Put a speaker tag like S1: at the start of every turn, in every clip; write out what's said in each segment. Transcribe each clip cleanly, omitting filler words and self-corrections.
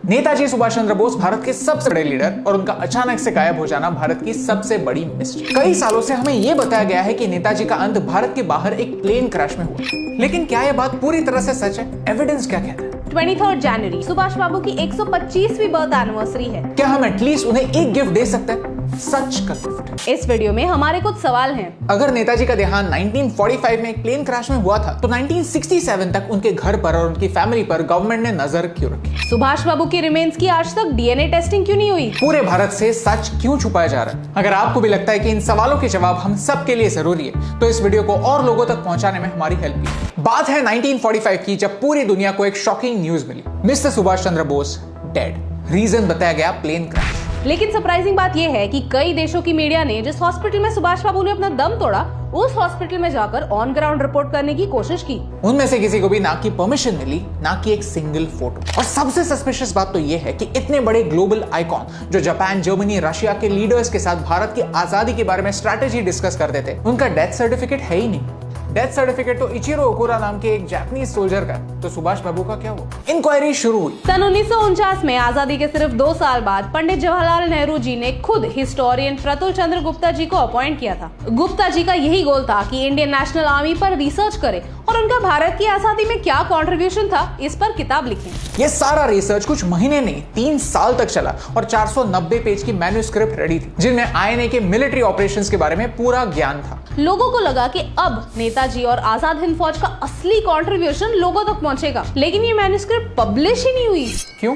S1: नेताजी सुभाष चंद्र बोस भारत के सबसे बड़े लीडर और उनका अचानक से गायब हो जाना भारत की सबसे बड़ी मिस्ट्री। कई सालों से हमें यह बताया गया है कि नेताजी का अंत भारत के बाहर एक प्लेन क्रैश में हुआ, लेकिन क्या यह बात पूरी तरह से सच है? एविडेंस क्या कहता है?
S2: 23 जनवरी सुभाष बाबू की 125वीं बर्थ एनिवर्सरी है।
S1: क्या हम एटलीस्ट उन्हें एक गिफ्ट दे सकते हैं? सच का गिफ्ट।
S2: इस वीडियो में हमारे कुछ सवाल हैं।
S1: अगर नेताजी का देहांत 1945 में एक प्लेन क्रैश में हुआ था, तो 1967 तक उनके घर पर और उनकी फैमिली पर गवर्नमेंट ने नजर क्यों रखी?
S2: सुभाष बाबू की रिमेन्स की आज तक डीएनए टेस्टिंग क्यों नहीं हुई?
S1: पूरे भारत से सच क्यों छुपाया जा रहा है? अगर आपको भी लगता है कि इन सवालों के जवाब हम सब के लिए जरूरी है, तो इस वीडियो को और लोगों तक पहुंचाने में हमारी हेल्प की। बात है 1945 की, जब पूरी दुनिया को एक शॉकिंग न्यूज मिली, mister Subhash Chandra Bose dead. Reason बताया गया प्लेन क्रैश।
S2: लेकिन सरप्राइजिंग बात यह है कि कई देशों की मीडिया ने जिस हॉस्पिटल में सुभाष बाबू ने अपना दम तोड़ा, उस हॉस्पिटल में जाकर ऑन ग्राउंड रिपोर्ट करने की कोशिश की।
S1: उनमें से किसी को भी ना की परमिशन मिली, ना की एक सिंगल फोटो। और सबसे सस्पिशियस बात तो यह है कि इतने बड़े ग्लोबल आइकॉन जो जापान, जर्मनी, रशिया के लीडर्स के साथ भारत की आजादी के बारे में स्ट्रैटेजी डिस्कस करते थे, उनका डेथ सर्टिफिकेट है ही नहीं। डेथ सर्टिफिकेट तो इचिरो ओकुरा नाम के एक जापानीज सोल्जर का, तो सुभाष बाबू का क्या हुआ? इंक्वायरी शुरू हुई।
S2: सन 1949 में आजादी के सिर्फ 2 साल बाद पंडित जवाहरलाल नेहरू जी ने खुद हिस्टोरियन प्रतुल चंद्र गुप्ता जी को अपॉइंट किया था। गुप्ता जी का यही गोल था कि इंडियन नेशनल आर्मी पर रिसर्च करे और उनका भारत की आजादी में क्या कंट्रीब्यूशन था, इस पर किताब लिखें।
S1: ये सारा रिसर्च कुछ महीने नहीं 3 साल तक चला और 490 पेज की मैन्युस्क्रिप्ट रेडी थी, जिनमें आईएनए के मिलिट्री ऑपरेशंस के बारे में पूरा ज्ञान था।
S2: लोगों को लगा कि अब नेताजी और आजाद हिंद फौज का असली कंट्रीब्यूशन लोगों तक पहुंचेगा, लेकिन ये मैन्युस्क्रिप्ट पब्लिश ही नहीं हुई।
S1: क्यों?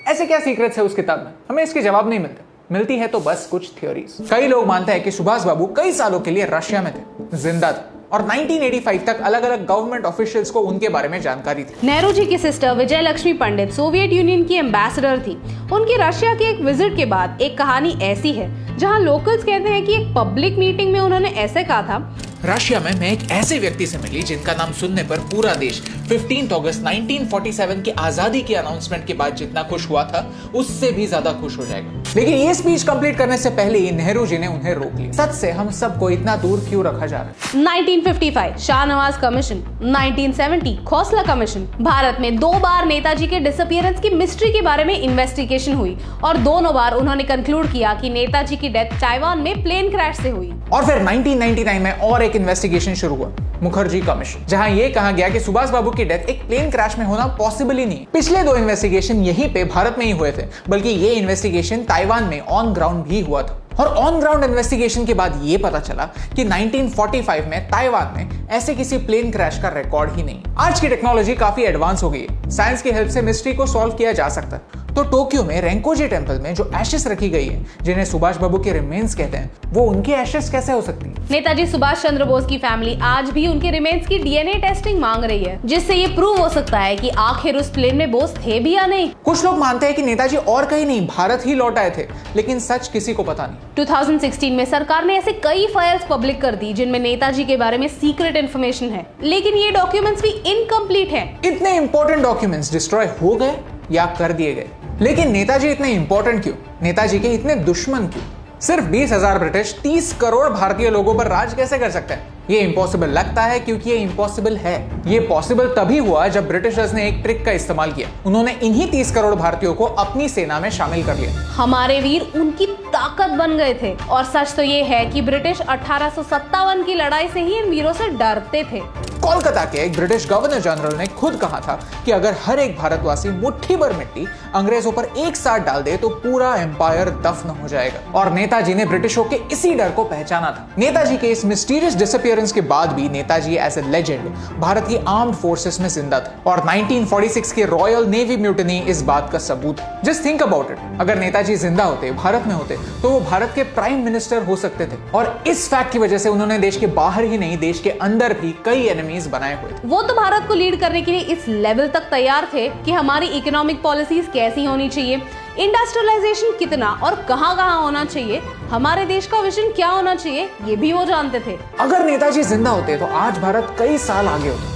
S1: ऐसे क्या सीक्रेट्स है उस किताब में? हमें इसके जवाब नहीं मिलते। मिलती है तो बस कुछ थ्योरीज। कई लोग मानते हैं कि सुभाष बाबू कई सालों के लिए रशिया में थे, जिंदा थे, और 1985 तक अलग अलग गवर्नमेंट ऑफिशियल्स को उनके बारे में जानकारी थी।
S2: नेहरू जी की सिस्टर विजय लक्ष्मी पंडित सोवियत यूनियन की एम्बेसडर थी। उनकी रशिया के एक विजिट के बाद एक कहानी ऐसी है जहां लोकल्स कहते हैं कि एक पब्लिक मीटिंग में उन्होंने ऐसे कहा था,
S1: रशिया में मैं एक ऐसे व्यक्ति से मिली जिनका नाम सुनने पर पूरा देश 15 अगस्त 1947 की आजादी की अनाउंसमेंट के बाद जितना खुश हुआ था, उससे भी ज्यादा खुश हो जाएगा। लेकिन ये स्पीच कंप्लीट करने से पहले ही नेहरू जी ने उन्हें रोक लिया। सच से हम सबको इतना दूर क्यों रखा जा रहा है?
S2: 1955 शाहनवाज कमीशन, 1970 खोसला कमीशन। भारत में 2 बार नेताजी के डिसअपीयरेंस की मिस्ट्री के बारे में इन्वेस्टिगेशन हुई और दोनों बार उन्होंने कंक्लूड किया कि नेताजी की डेथ ताइवान में प्लेन क्रैश से हुई।
S1: और फिर 1999 में और एक इन्वेस्टिगेशन शुरू हुआ, मुखर्जी कमीशन, जहां यह कहा गया कि सुभाष बाबू की डेथ एक प्लेन क्रैश में होना पॉसिबल ही नहीं। पिछले 2 इन्वेस्टिगेशन यहीं पे भारत में ही हुए थे, बल्कि ये इन्वेस्टिगेशन ताइवान में ऑन ग्राउंड भी हुआ था। और ऑन ग्राउंड इन्वेस्टिगेशन के बाद ये पता चला कि 1945 में ताइवान में ऐसे किसी प्लेन क्रैश का रिकॉर्ड ही नहीं। आज की टेक्नोलॉजी काफी एडवांस हो गई है, साइंस की हेल्प से मिस्ट्री को सॉल्व किया जा सकता है। तो टोक्यो में रेंकोजी टेम्पल में जो एशेस रखी गई है, जिन्हें सुभाष बाबू के रिमेन्स कहते हैं, वो उनकी एशेस कैसे हो सकती है?
S2: नेताजी सुभाष चंद्र बोस की फैमिली आज भी उनके रिमेन्स की डीएनए टेस्टिंग मांग रही है, जिससे ये प्रूव हो सकता है कि आखिर उस प्लेन में बोस थे भी या नहीं।
S1: कुछ लोग मानते हैं कि नेताजी और कहीं नहीं, भारत ही लौट आए थे, लेकिन सच किसी को पता नहीं।
S2: 2016 में सरकार ने ऐसे कई फाइल्स पब्लिक कर दी जिनमें नेताजी के बारे में सीक्रेट इन्फॉर्मेशन है, लेकिन ये डॉक्यूमेंट्स भी इनकम्प्लीट हैं।
S1: इतने इंपॉर्टेंट डॉक्यूमेंट्स डिस्ट्रॉय हो गए या कर दिए गए, लेकिन नेताजी इतने इंपॉर्टेंट क्यों? नेताजी के इतने दुश्मन क्यों? सिर्फ 20,000 ब्रिटिश 30 करोड़ भारतीय लोगों पर राज कैसे कर सकते हैं? ये इम्पॉसिबल लगता है क्योंकि ये इम्पॉसिबल है। ये पॉसिबल तभी हुआ जब ब्रिटिशर्स ने एक ट्रिक का इस्तेमाल किया। उन्होंने इन्हीं 30 करोड़ भारतीयों को अपनी सेना में शामिल कर लिया।
S2: हमारे वीर उनकी ताकत बन गए थे। और सच तो ये है कि ब्रिटिश 1857 की लड़ाई से ही इन वीरों से डरते थे।
S1: कोलकाता के एक ब्रिटिश गवर्नर जनरल ने खुद कहा था कि अगर हर एक भारतवासी मुट्ठी भर मिट्टी अंग्रेजों पर एक साथ डाल दे तो पूरा एम्पायर दफन हो जाएगा। और नेताजी ने ब्रिटिशों के इसी डर को पहचाना था। नेताजी के इस मिस्टीरियस डिसअपीयरेंस के बाद भी Netaji as a legend Bharat की आर्म्ड फोर्सेस में जिंदा थे। और 1946 के रॉयल नेवी म्यूटिनी इस बात का सबूत है। जस्ट थिंक अबाउट इट, अगर नेताजी जिंदा होते, भारत में होते, तो वो भारत के प्राइम मिनिस्टर हो सकते थे। और इस फैक्ट की वजह से उन्होंने देश के बाहर ही नहीं, देश के अंदर भी कई एनिमीज बनाए हुए थे।
S2: वो तो भारत को लीड करने के लिए इस लेवल तक तैयार थे कि हमारी इकोनॉमिक पॉलिसीज कैसी होनी चाहिए, इंडस्ट्रियलाइजेशन कितना और कहां-कहां होना चाहिए, हमारे देश का विजन क्या होना चाहिए, ये भी वो जानते थे।
S1: अगर नेताजी जिंदा होते तो आज भारत कई साल आगे होता।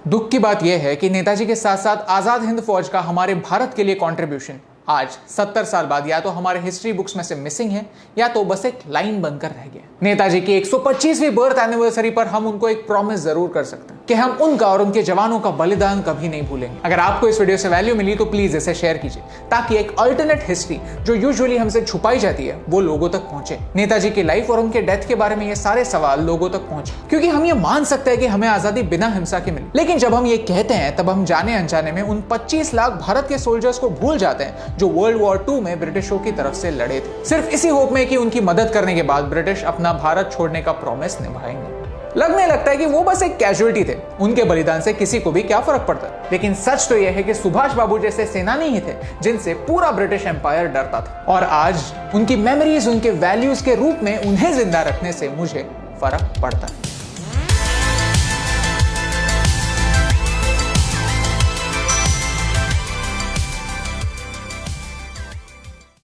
S1: दुख की बात यह है कि नेताजी के साथ साथ आजाद हिंद फौज का हमारे भारत के लिए कंट्रीब्यूशन आज 70 साल बाद या तो हमारे हिस्ट्री बुक्स में से मिसिंग है या तो बस एक लाइन बनकर रह गया। नेताजी की 125वीं बर्थ एनिवर्सरी पर हम उनको एक प्रॉमिस जरूर कर सकते हैं कि हम उनका और उनके जवानों का बलिदान कभी नहीं भूलेंगे। अगर आपको इस वीडियो से वैल्यू मिली तो प्लीज इसे शेयर कीजिए ताकि एक अल्टरनेट हिस्ट्री जो यूजुअली हमसे छुपाई जाती है वो लोगों तक पहुंचे। नेताजी की लाइफ और उनके डेथ के बारे में ये सारे सवाल लोगों तक पहुंचे, क्योंकि हम ये मान सकते हैं कि हमें आजादी बिना हिंसा के मिली, लेकिन जब हम ये कहते हैं तब हम जाने अनजाने में उन 25 लाख भारत के सोल्जर्स को भूल जाते हैं जो वर्ल्ड वॉर 2 में ब्रिटिशों की तरफ से लड़े थे, सिर्फ इसी होप में कि उनकी मदद करने के बाद ब्रिटिश अपना भारत छोड़ने का प्रॉमिस निभाएंगे। लगने लगता है कि वो बस एक कैजुअलिटी थे, उनके बलिदान से किसी को भी क्या फर्क पड़ता है। लेकिन सच तो यह है कि सुभाष बाबू जैसे सेनानी ही थे जिनसे पूरा ब्रिटिश एम्पायर डरता था, और आज उनकी मेमोरीज उनके वैल्यूज के रूप में उन्हें जिंदा रखने से मुझे फर्क पड़ता है।